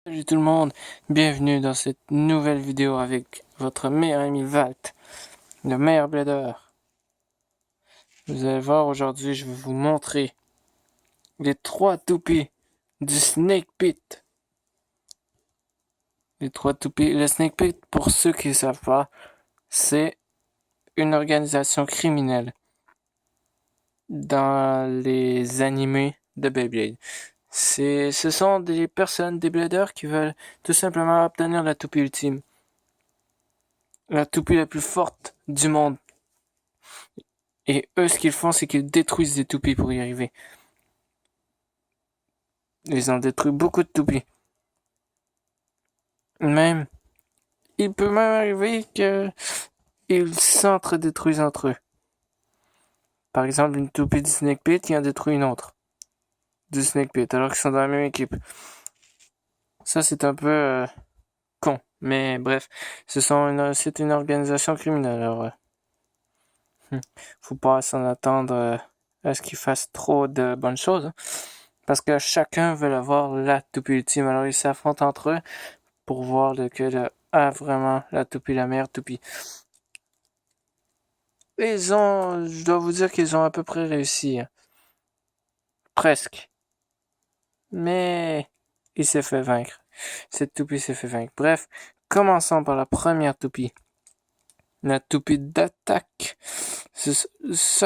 Salut tout le monde, bienvenue dans cette nouvelle vidéo avec votre meilleur ami Valt, le meilleur blader. Vous allez voir, aujourd'hui je vais vous montrer les 3 toupies du Snake Pit. Les 3 toupies. Le Snake Pit, pour ceux qui ne savent pas, c'est une organisation criminelle dans les animés de Beyblade. Ce sont des personnes, des bladers qui veulent tout simplement obtenir la toupie ultime. La toupie la plus forte du monde. Et eux, ce qu'ils font, c'est qu'ils détruisent des toupies pour y arriver. Ils ont détruit beaucoup de toupies. Même, il peut même arriver qu'ils s'entre-détruisent entre eux. Par exemple, une toupie du Snake Pit qui a détruit une autre du Snake Pit, alors qu'ils sont dans la même équipe. Ça, c'est un peu con. Mais bref, c'est une organisation criminelle. Alors, faut pas s'en attendre à ce qu'ils fassent trop de bonnes choses. Parce que chacun veut avoir la toupie ultime. Alors, ils s'affrontent entre eux pour voir lequel a vraiment la toupie, la meilleure toupie. Je dois vous dire qu'ils ont à peu près réussi. Presque. Mais il s'est fait vaincre. Cette toupie s'est fait vaincre. Bref, commençons par la première toupie. La toupie d'attaque. Ce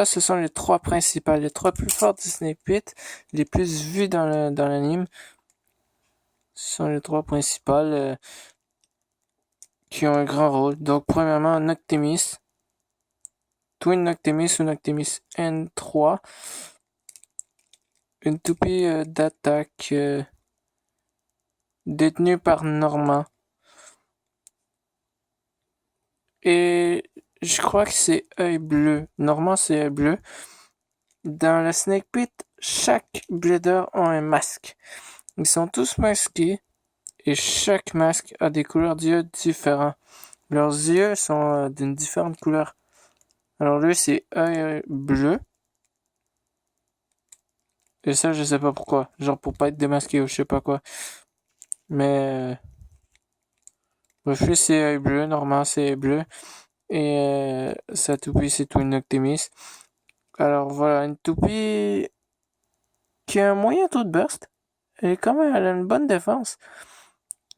sont les 3 principales, les 3 plus fortes du Snake Pit, les plus vues dans l'anime. Ce sont les 3 principales qui ont un grand rôle. Donc, premièrement, Noctimis. Twin Noctimis ou Noctimis N3. Une toupie d'attaque détenue par Normand. Et je crois que c'est œil bleu. Normand, c'est œil bleu. Dans la Snake Pit, chaque blader a un masque. Ils sont tous masqués et chaque masque a des couleurs d'yeux différents. Leurs yeux sont d'une différente couleur. Alors lui, c'est œil bleu. Et ça, je sais pas pourquoi. Genre pour pas être démasqué ou je sais pas quoi. Mais Buffy c'est œil bleu, Normand c'est œil bleu. Et sa toupie c'est Twin Noctimis. Alors voilà, une toupie qui a un moyen taux de burst. Elle a une bonne défense.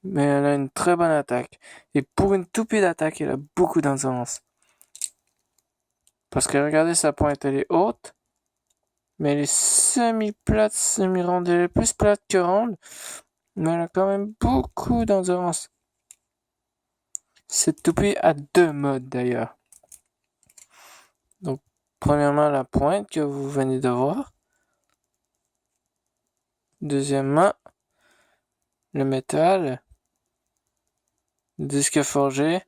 Mais elle a une très bonne attaque. Et pour une toupie d'attaque, elle a beaucoup d'endurance. Parce que regardez sa pointe, elle est haute. Mais elle est semi-plate, semi-ronde. Elle est plus plate que ronde. Mais elle a quand même beaucoup d'endurance. Cette toupie a 2 modes d'ailleurs. Donc, premièrement, la pointe que vous venez de voir. Deuxièmement, le métal. Le disque forgé.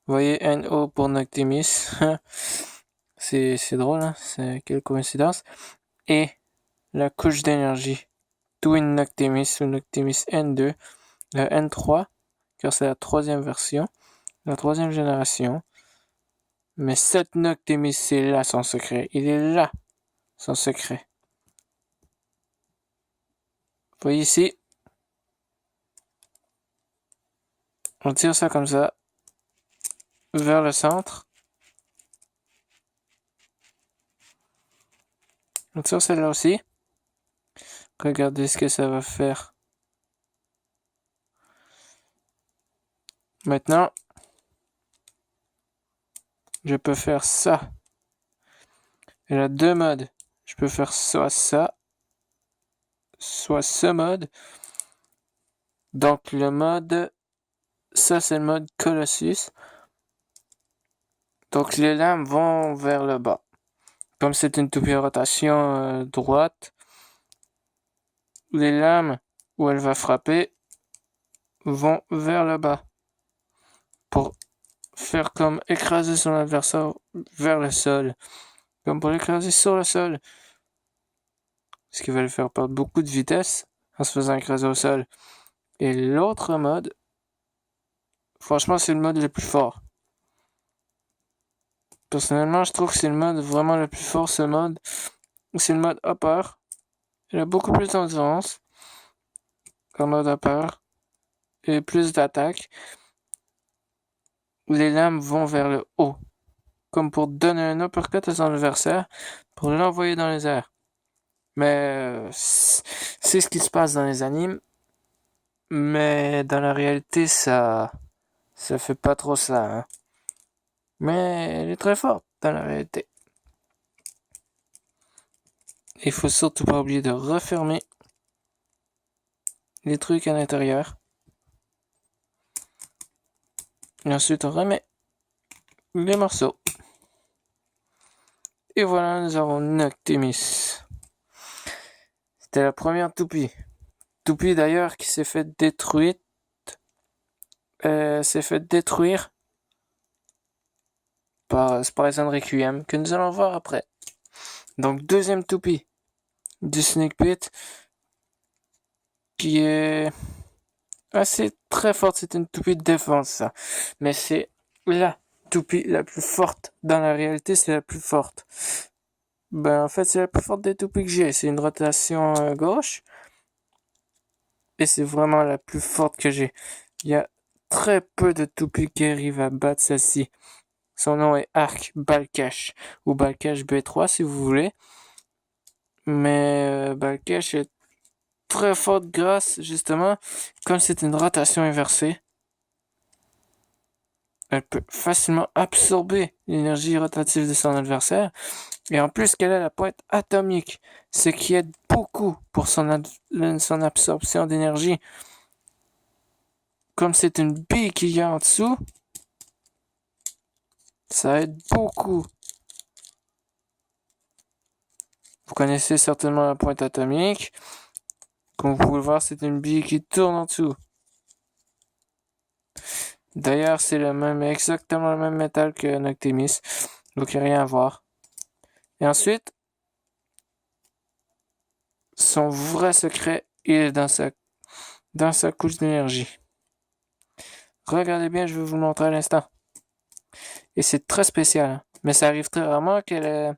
Vous voyez NO pour Noctimis. c'est drôle, hein? Quelle coïncidence. Et la couche d'énergie. Twin Noctimis ou Noctimis N2. Le N3, car c'est la 3e version. La 3e génération. Mais cette Noctimis, c'est là son secret. Il est là, son secret. Vous voyez ici. On tire ça comme ça. Vers le centre. On tire celle-là aussi. Regardez ce que ça va faire. Maintenant, je peux faire ça. Elle a 2 modes. Je peux faire soit ça, soit ce mode. Donc le mode, ça c'est le mode Colossus. Donc les lames vont vers le bas. Comme c'est une toupie à rotation droite, les lames où elle va frapper vont vers le bas. Pour faire comme écraser son adversaire vers le sol. Comme pour l'écraser sur le sol. Ce qui va lui faire perdre beaucoup de vitesse en se faisant écraser au sol. Et l'autre mode, franchement, c'est le mode le plus fort. Personnellement, je trouve que c'est le mode vraiment le plus fort, ce mode. C'est le mode upper. Il a beaucoup plus d'endurance. en mode à peur et plus d'attaque, les lames vont vers le haut, comme pour donner un uppercut à son adversaire, pour l'envoyer dans les airs. Mais c'est ce qui se passe dans les animes, mais dans la réalité, ça fait pas trop ça. Hein. Mais elle est très forte dans la réalité. Il faut surtout pas oublier de refermer les trucs à l'intérieur. Et ensuite, on remet les morceaux. Et voilà, nous avons Noctimus. C'était la première toupie. Toupie d'ailleurs qui s'est fait détruire. Par Spryzen Requiem, que nous allons voir après. Donc, deuxième toupie du Snake Pit, qui est assez très forte. C'est une toupie de défense, ça. Mais c'est la toupie la plus forte. Dans la réalité, c'est la plus forte. En fait, c'est la plus forte des toupies que j'ai. C'est une rotation gauche. Et c'est vraiment la plus forte que j'ai. Il y a très peu de toupies qui arrivent à battre celle-ci. Son nom est Arc Balkesh, ou Balkesh B3 si vous voulez. Mais Balkesh est très forte grâce, justement, comme c'est une rotation inversée. Elle peut facilement absorber l'énergie rotative de son adversaire. Et en plus qu'elle a la pointe atomique, ce qui aide beaucoup pour son absorption d'énergie. Comme c'est une bille qu'il y a en dessous, ça aide beaucoup. Vous connaissez certainement la pointe atomique. Comme vous pouvez le voir, c'est une bille qui tourne en dessous. D'ailleurs, c'est exactement le même métal que Noctimus. Donc, il n'y a rien à voir. Et ensuite, son vrai secret, il est dans sa couche d'énergie. Regardez bien, je vais vous le montrer à l'instant. Et c'est très spécial. Hein. Mais ça arrive très rarement qu'elle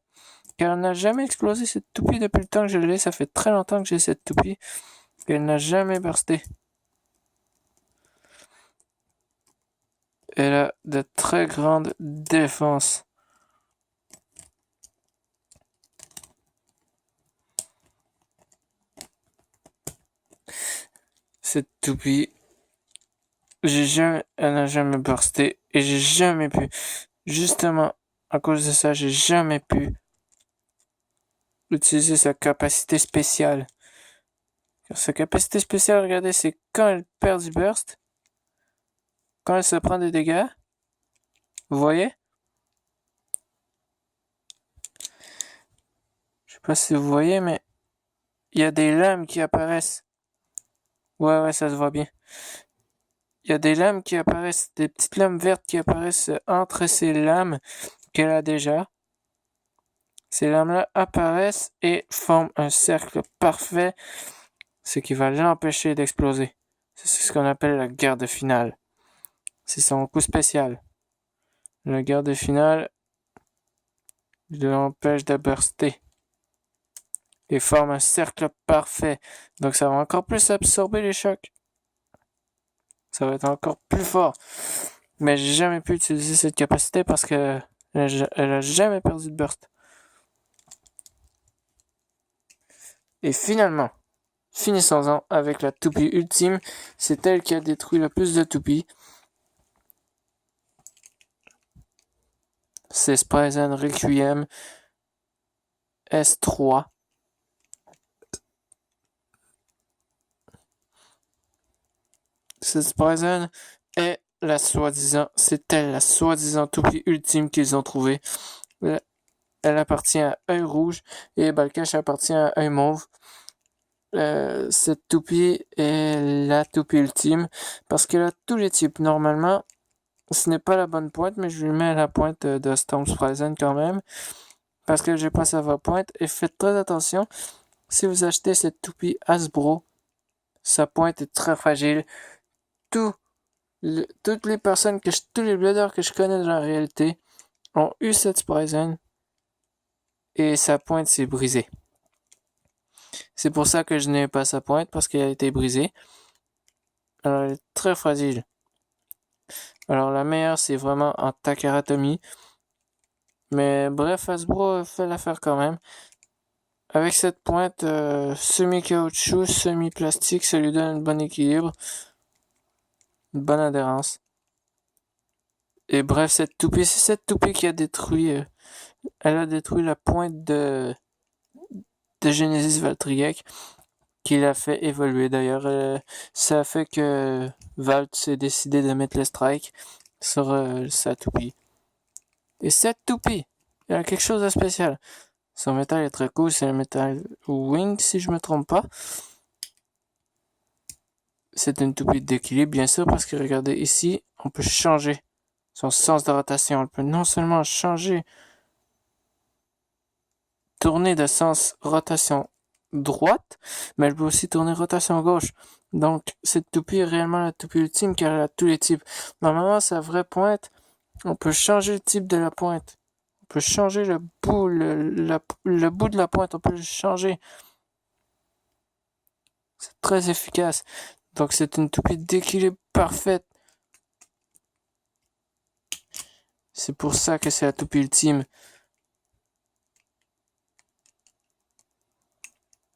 n'a jamais explosé cette toupie depuis le temps que je l'ai. Ça fait très longtemps que j'ai cette toupie. Elle n'a jamais bursté. Elle a de très grandes défenses. Cette toupie, elle n'a jamais bursté et j'ai jamais pu. Justement, à cause de ça, j'ai jamais pu utiliser sa capacité spéciale. Car sa capacité spéciale, regardez, c'est quand elle perd du burst, quand elle se prend des dégâts. Vous voyez? Je sais pas si vous voyez, mais il y a des lames qui apparaissent. Ouais, ça se voit bien. Il y a des lames qui apparaissent, des petites lames vertes qui apparaissent entre ces lames qu'elle a déjà. Ces lames-là apparaissent et forment un cercle parfait, ce qui va l'empêcher d'exploser. C'est ce qu'on appelle la garde finale. C'est son coup spécial. La garde finale l'empêche de burster et forme un cercle parfait. Donc ça va encore plus absorber les chocs. Ça va être encore plus fort. Mais j'ai jamais pu utiliser cette capacité parce que elle a jamais perdu de burst. Et finalement, finissons-en avec la toupie ultime. C'est elle qui a détruit le plus de toupies. C'est Spryzen Requiem S3. Cette Spryzen est c'est elle la soi-disant toupie ultime qu'ils ont trouvée. Elle appartient à Œil Rouge et Balkesh appartient à Œil Mauve. Cette toupie est la toupie ultime parce qu'elle a tous les types. Normalement, ce n'est pas la bonne pointe, mais je lui mets la pointe de Storm Spryzen quand même parce que j'ai pas sa vraie pointe. Et faites très attention, si vous achetez cette toupie Hasbro, sa pointe est très fragile. Toutes les personnes tous les builders que je connais dans la réalité ont eu cette Spryzen et sa pointe s'est brisée. C'est pour ça que je n'ai pas sa pointe parce qu'elle a été brisée. Alors, elle est très fragile. Alors, la meilleure, c'est vraiment en Takaratomi. Mais bref, Hasbro fait l'affaire quand même. Avec cette pointe semi-caoutchouc, semi-plastique, ça lui donne un bon équilibre, une bonne adhérence. Et bref, cette toupie, c'est cette toupie qui a détruit, elle a détruit la pointe de Genesis Valtryek, qui l'a fait évoluer. D'ailleurs, ça a fait que Valt s'est décidé de mettre le strike sur sa toupie. Et cette toupie, elle a quelque chose de spécial. Son métal est très cool, c'est le métal Wing, si je me trompe pas. C'est une toupie d'équilibre, bien sûr, parce que regardez ici, on peut changer son sens de rotation. On peut non seulement changer, tourner de sens rotation droite, mais elle peut aussi tourner rotation gauche. Donc, cette toupie est réellement la toupie ultime car elle a tous les types. Normalement, sa vraie pointe, on peut changer le type de la pointe. On peut changer le bout, le bout de la pointe, on peut le changer. C'est très efficace. Donc, c'est une toupie d'équilibre parfaite. C'est pour ça que c'est la toupie ultime.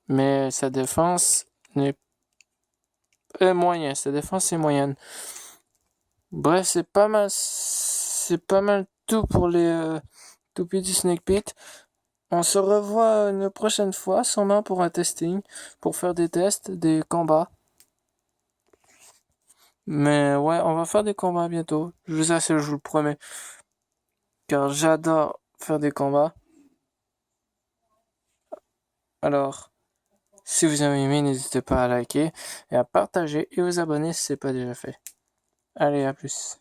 Mais sa défense n'est moyenne. Sa défense est moyenne. Bref, c'est pas mal tout pour les toupies du Snake Pit. On se revoit une prochaine fois, sûrement pour un testing, pour faire des tests, des combats. Mais ouais, on va faire des combats bientôt. Je vous assure, je vous le promets. Car j'adore faire des combats. Alors, si vous avez aimé, n'hésitez pas à liker et à partager et vous abonner si ce n'est pas déjà fait. Allez, à plus.